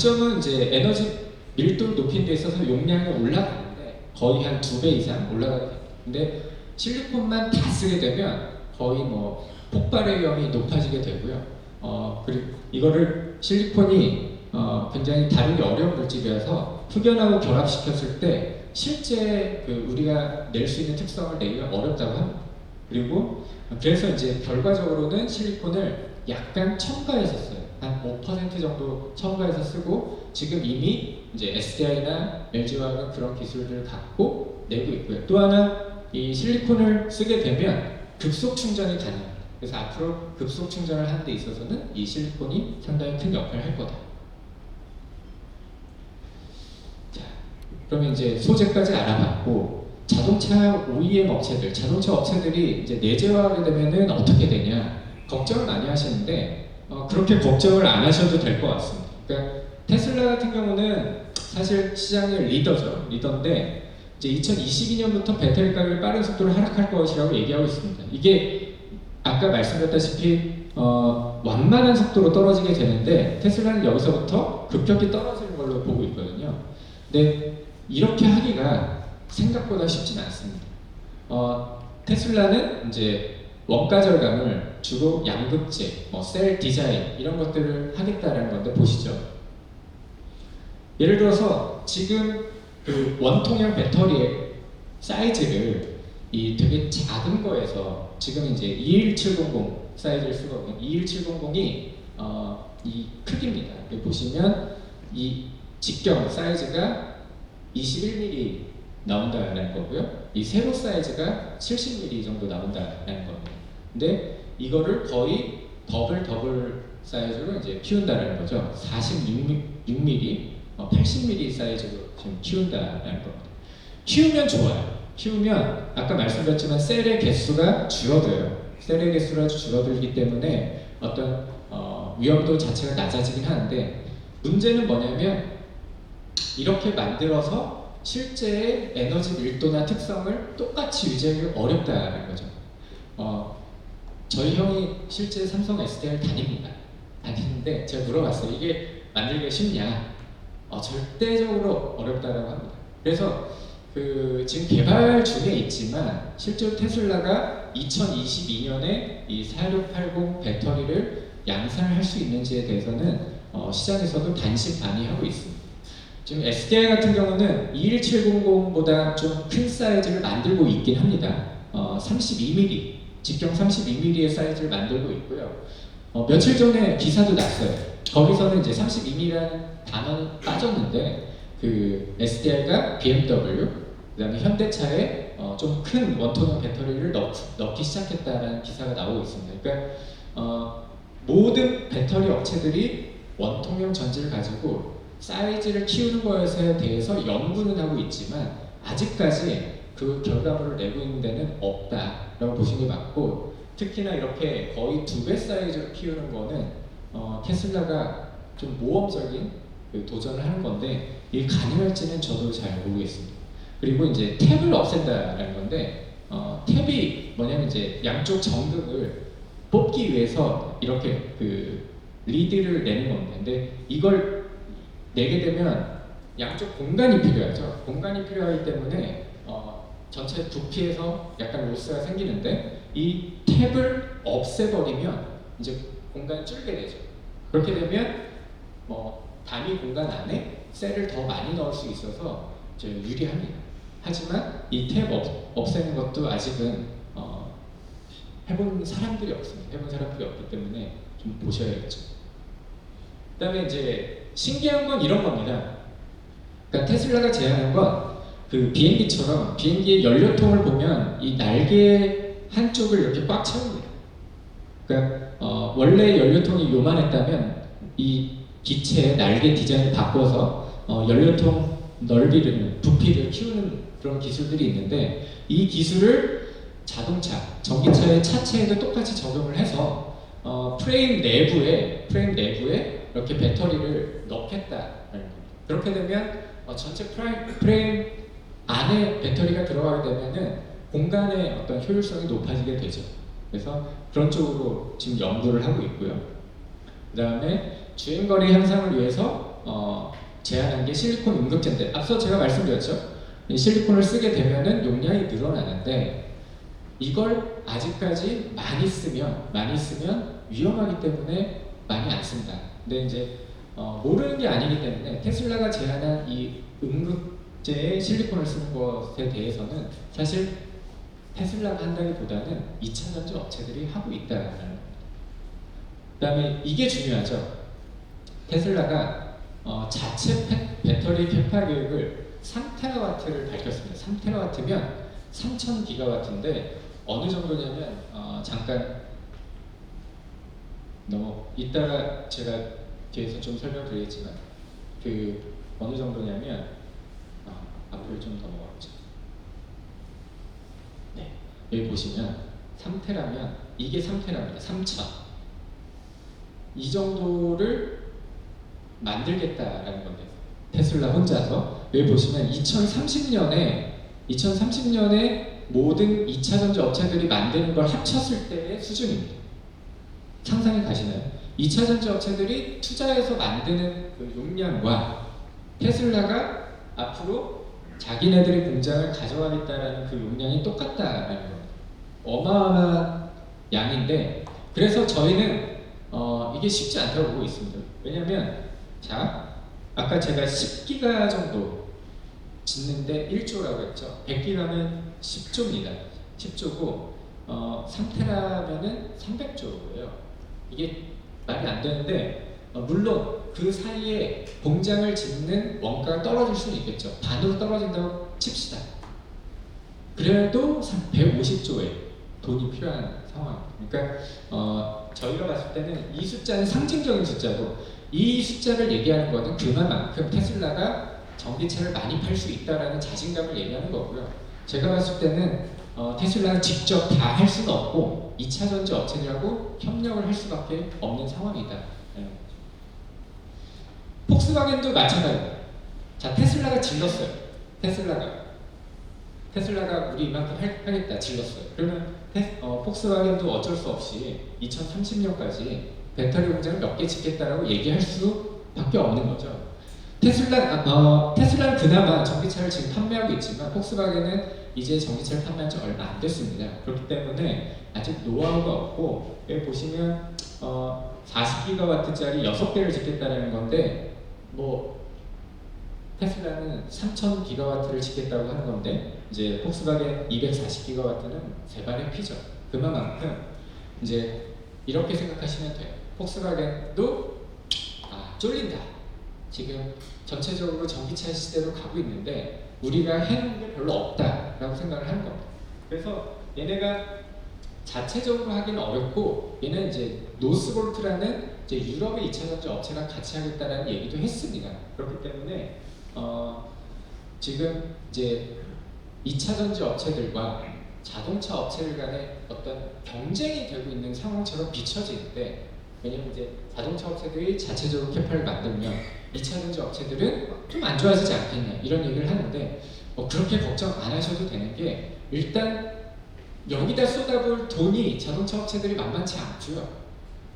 장점은 이제 에너지 밀도를 높이는 데 있어서 용량이 올라가는데 거의 한 2배 이상 올라가게 됩니다. 근데 실리콘만 다 쓰게 되면 거의 뭐 폭발의 위험이 높아지게 되고요. 그리고 이거를 실리콘이 굉장히 다루기 어려운 물질이라서 흑연하고 결합시켰을 때 실제 우리가 낼 수 있는 특성을 내기가 어렵다고 합니다. 그리고 그래서 이제 결과적으로는 실리콘을 약간 첨가해서 써요. 한 5% 정도 첨가해서 쓰고 지금 이미 이제 SDI나 LG화학은 그런 기술들을 갖고 내고 있고요. 또 하나 이 실리콘을 쓰게 되면 급속 충전이 가능합니다. 그래서 앞으로 급속 충전을 하는 데 있어서는 이 실리콘이 상당히 큰 역할을 할 거다. 자, 그러면 이제 소재까지 알아봤고 자동차 OEM 업체들, 자동차 업체들이 이제 내재화하게 되면은 어떻게 되냐 걱정을 많이 하시는데 그렇게 걱정을 안 하셔도 될 것 같습니다. 그러니까 테슬라 같은 경우는 사실 시장의 리더인데 이제 2022년부터 배터리 가격이 빠른 속도로 하락할 것이라고 얘기하고 있습니다. 이게 아까 말씀드렸다시피 완만한 속도로 떨어지게 되는데 테슬라는 여기서부터 급격히 떨어지는 걸로 보고 있거든요. 근데 이렇게 하기가 생각보다 쉽진 않습니다. 테슬라는 이제 원가 절감을 주로 양극재, 셀 디자인 이런 것들을 하겠다라는 건데 보시죠. 예를 들어서 지금 그 원통형 배터리의 사이즈를 이 되게 작은 거에서 지금 이제 21700 사이즈를 쓰거든요. 21700이 이 크기입니다. 여기 보시면 이 직경 사이즈가 21mm 나온다는 거고요. 이 세로 사이즈가 70mm 정도 나온다는 겁니다. 근데 이거를 거의 더블 사이즈로 이제 키운다는 거죠. 46mm, 80mm 사이즈로 지금 키운다는 겁니다. 키우면 좋아요. 키우면 아까 말씀드렸지만 셀의 개수가 줄어들어요. 셀의 개수가 줄어들기 때문에 어떤 위험도 자체가 낮아지긴 하는데 문제는 뭐냐면 이렇게 만들어서 실제의 에너지 밀도나 특성을 똑같이 유지하기 어렵다는 거죠. 저희 형이 실제 삼성 SDI를 다니는데 제가 물어봤어요. 이게 만들기가 쉽냐? 절대적으로 어렵다고 합니다. 그래서 지금 개발 중에 있지만 실제로 테슬라가 2022년에 이 4680 배터리를 양산할 수 있는지에 대해서는 시장에서도 반신반의하고 있습니다. 지금 SDI 같은 경우는 21700보다 좀 큰 사이즈를 만들고 있긴 합니다. 32mm, 직경 32mm의 사이즈를 만들고 있고요. 며칠 전에 기사도 났어요. 거기서는 이제 32mm라는 단어는 빠졌는데 SDI가 BMW, 그다음에 현대차에 좀 큰 원통형 배터리를 넣기 시작했다는 기사가 나오고 있습니다. 그러니까 모든 배터리 업체들이 원통형 전지를 가지고 사이즈를 키우는 것에 대해서 연구는 하고 있지만 아직까지 그 결과물을 내고 있는 데는 없다라고 보시는 게 맞고 특히나 이렇게 거의 2배 사이즈로 키우는 거는 테슬라가 좀 모험적인 도전을 하는 건데 이게 가능할지는 저도 잘 모르겠습니다. 그리고 이제 탭을 없앤다라는 건데 탭이 뭐냐면 이제 양쪽 전극을 뽑기 위해서 이렇게 리드를 내는 겁니다. 근데 이걸 내게 되면 양쪽 공간이 필요하죠. 공간이 필요하기 때문에 전체 부피에서 약간 로스가 생기는데 이 탭을 없애버리면 이제 공간이 줄게 되죠. 그렇게 되면 단위 공간 안에 셀을 더 많이 넣을 수 있어서 이제 유리합니다. 하지만 이 탭 없애는 것도 아직은 해본 사람들이 없습니다. 해본 사람들이 없기 때문에 좀 보셔야겠죠. 그 다음에 이제 신기한 건 이런 겁니다. 그러니까 테슬라가 제안한 건 비행기처럼 비행기의 연료통을 보면 이 날개 한쪽을 이렇게 꽉 채웁니다. 그러니까 원래 연료통이 요만했다면 이 기체의 날개 디자인을 바꿔서 연료통 넓이를, 부피를 키우는 그런 기술들이 있는데 이 기술을 자동차, 전기차의 차체에도 똑같이 적용을 해서 프레임 내부에 이렇게 배터리를 넣겠다라는 겁니다. 그렇게 되면 전체 프레임 안에 배터리가 들어가게 되면은 공간의 어떤 효율성이 높아지게 되죠. 그래서 그런 쪽으로 지금 연구를 하고 있고요. 그 다음에 주행거리 향상을 위해서 제안한 게 실리콘 응급제인데, 앞서 제가 말씀드렸죠. 이 실리콘을 쓰게 되면은 용량이 늘어나는데 이걸 아직까지 많이 쓰면 위험하기 때문에 많이 안 씁니다. 근데 이제 모르는 게 아니기 때문에 테슬라가 제안한 이 응급제에 실리콘을 쓰는 것에 대해서는 사실 테슬라가 한다기보다는 2차 전지 업체들이 하고 있다는 겁니다. 그 다음에 이게 중요하죠. 테슬라가 자체 배터리 캐파 계획을 3테라와트를 밝혔습니다. 3테라와트면 3000기가와트인데 어느 정도냐면 잠깐 이따가 제가 뒤에서 좀 설명드리겠지만 그 어느 정도냐면 앞을 좀 넘어가보죠. 네, 여기 보시면 3테라면 이게 3테라입니다. 3000. 이 정도를 만들겠다라는 건데 테슬라 혼자서 여기 보시면 2030년에 모든 2차 전지 업체들이 만드는 걸 합쳤을 때의 수준입니다. 상상이 가시나요? 2차 전지 업체들이 투자해서 만드는 그 용량과 테슬라가 앞으로 자기네들의 공장을 가져가겠다라는 그 용량이 똑같다라는 겁니다. 어마어마한 양인데, 그래서 저희는 이게 쉽지 않다고 보고 있습니다. 왜냐하면 자, 아까 제가 10기가 정도 짓는데 1조라고 했죠. 100기가면 10조입니다. 10조고 3테라면은 300조고요. 이게 말이 안 되는데 물론 그 사이에 공장을 짓는 원가가 떨어질 수는 있겠죠. 반으로 떨어진다고 칩시다. 그래도 150조의 돈이 필요한 상황입니다. 그러니까 저희가 봤을 때는 이 숫자는 상징적인 숫자고, 이 숫자를 얘기하는 것은 그만큼 테슬라가 전기차를 많이 팔 수 있다라는 자신감을 얘기하는 거고요. 제가 봤을 때는 테슬라는 직접 다 할 수는 없고 2차 전지 업체들하고 협력을 할 수밖에 없는 상황이다. 폭스바겐도 마찬가지입니다. 자, 테슬라가 질렀어요. 테슬라가 우리 이만큼 하겠다 질렀어요. 그러면 폭스바겐도 어쩔 수 없이 2030년까지 배터리 공장을 몇 개 짓겠다라고 얘기할 수밖에 없는 거죠. 테슬라는 그나마 전기차를 지금 판매하고 있지만 폭스바겐은 이제 전기차를 판매한 지 얼마 안 됐습니다. 그렇기 때문에 아직 노하우가 없고, 여기 보시면 40기가와트짜리 6개를 짓겠다는 건데, 뭐 테슬라는 3000기가와트를 짓겠다고 하는 건데, 이제 폭스바겐 240기가와트는 세 발의 피죠. 그만큼 이제 이렇게 생각하시면 돼요. 폭스바겐도 쫄린다. 지금 전체적으로 전기차 시대로 가고 있는데 우리가 해놓은 게 별로 없다라고 생각을 하는 겁니다. 그래서 얘네가 자체적으로 하기는 어렵고, 얘는 이제 노스볼트라는 이제 유럽의 2차 전지 업체랑 같이 하겠다라는 얘기도 했습니다. 그렇기 때문에 지금 이제 2차 전지 업체들과 자동차 업체들 간의 어떤 경쟁이 되고 있는 상황처럼 비춰지는데, 왜냐면 이제 자동차 업체들이 자체적으로 캐파를 만들면 2차 전지 업체들은 좀 안 좋아지지 않겠냐 이런 얘기를 하는데, 그렇게 걱정 안 하셔도 되는 게, 일단 여기다 쏟아부을 돈이 자동차 업체들이 만만치 않고요.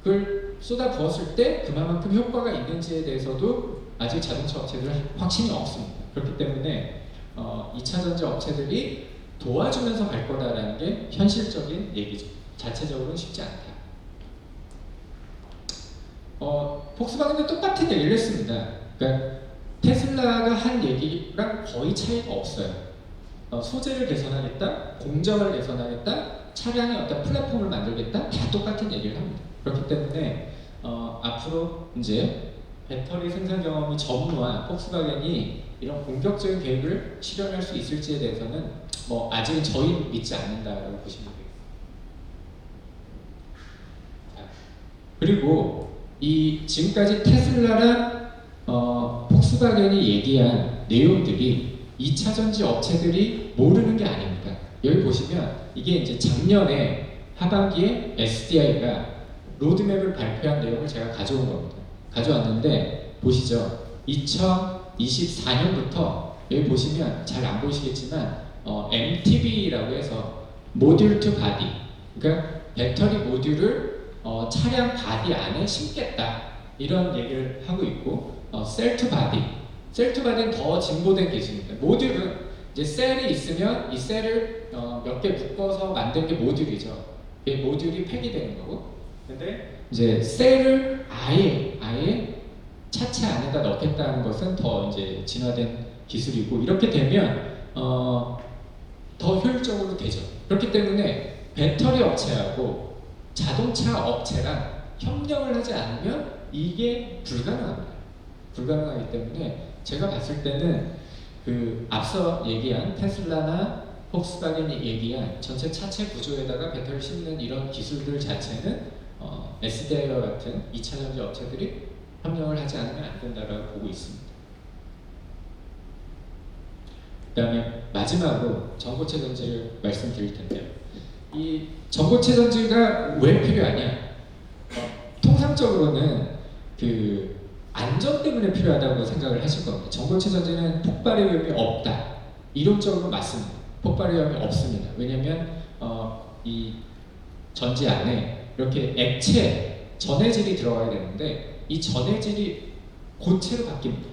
그걸 쏟아부었을 때 그만큼 효과가 있는지에 대해서도 아직 자동차 업체들은 확신이 없습니다. 그렇기 때문에 2차 전지 업체들이 도와주면서 갈 거다라는 게 현실적인 얘기죠. 자체적으로는 쉽지 않다. 폭스바겐도 똑같은 얘기를 했습니다. 그러니까 테슬라가 한 얘기랑 거의 차이가 없어요. 소재를 개선하겠다, 공정을 개선하겠다, 차량의 어떤 플랫폼을 만들겠다, 다 똑같은 얘기를 합니다. 그렇기 때문에 앞으로 이제 배터리 생산 경험이 전무한 폭스바겐이 이런 공격적인 계획을 실현할 수 있을지에 대해서는 아직은 저희는 믿지 않는다라고 보시면 되겠습니다. 그리고 이 지금까지 테슬라랑 폭스바겐이 얘기한 내용들이 2차 전지 업체들이 모르는 게 아닙니다. 여기 보시면 이게 이제 작년에 하반기에 SDI가 로드맵을 발표한 내용을 제가 가져온 겁니다. 가져왔는데 보시죠. 2024년부터 여기 보시면 잘 안 보이시겠지만 MTB라고 해서 모듈 투 바디, 그러니까 배터리 모듈을 차량 바디 안에 심겠다 이런 얘기를 하고 있고, 셀 투 바디, 셀2가는 더 진보된 기술입니다. 모듈은 이제 셀이 있으면 이 셀을 몇 개 묶어서 만든 게 모듈이죠. 이게 모듈이 팩이 되는 거고. 근데 이제 셀을 아예 차체 안에다 넣겠다는 것은 더 이제 진화된 기술이고, 이렇게 되면 더 효율적으로 되죠. 그렇기 때문에 배터리 업체하고 자동차 업체랑 협력을 하지 않으면 이게 불가능합니다. 불가능하기 때문에 제가 봤을 때는 그 앞서 얘기한 테슬라나 폭스바겐이 얘기한 전체 차체 구조에다가 배터리 싣는 이런 기술들 자체는 SDI와 같은 2차 전지 업체들이 협력을 하지 않으면 안 된다고 보고 있습니다. 그 다음에 마지막으로 전고체 전지를 말씀드릴 텐데요. 이 전고체 전지가 왜 필요하냐? 통상적으로는 그 안전 때문에 필요하다고 생각을 하실 겁니다. 전고체 전지는 폭발의 위험이 없다. 이론적으로 맞습니다. 폭발의 위험이 없습니다. 왜냐하면 이 전지 안에 이렇게 액체, 전해질이 들어가야 되는데 이 전해질이 고체로 바뀝니다.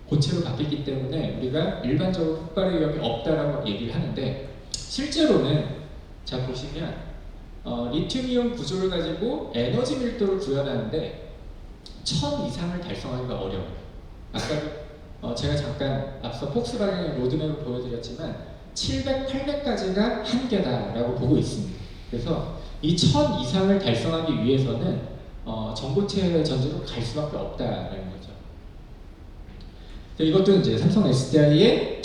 고체로 바뀌기 때문에 우리가 일반적으로 폭발의 위험이 없다라고 얘기를 하는데, 실제로는 자 보시면 리튬이온 구조를 가지고 에너지 밀도를 구현하는데 1000 이상을 달성하기가 어려워요. 아까 제가 잠깐 앞서 폭스바겐의 로드맵을 보여드렸지만 700, 800까지가 한계다라고 보고 있습니다. 그래서 이 1000 이상을 달성하기 위해서는 전고체 전지로 갈 수밖에 없다라는 거죠. 이것도 이제 삼성 SDI의